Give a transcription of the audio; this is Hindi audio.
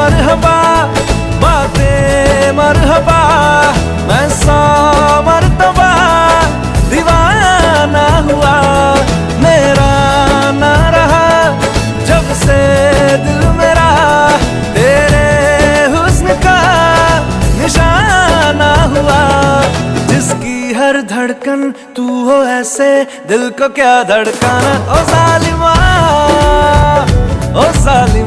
मरहबा, बातें मरहबा, मैं 100 मरतबा दीवाना हुआ, मेरा ना रहा जब से दिल मेरा तेरे हुस्न का निशाना हुआ। जिसकी हर धड़कन तू हो ऐसे, दिल को क्या धड़काना। ओ जालिमा, ओ जालिमा।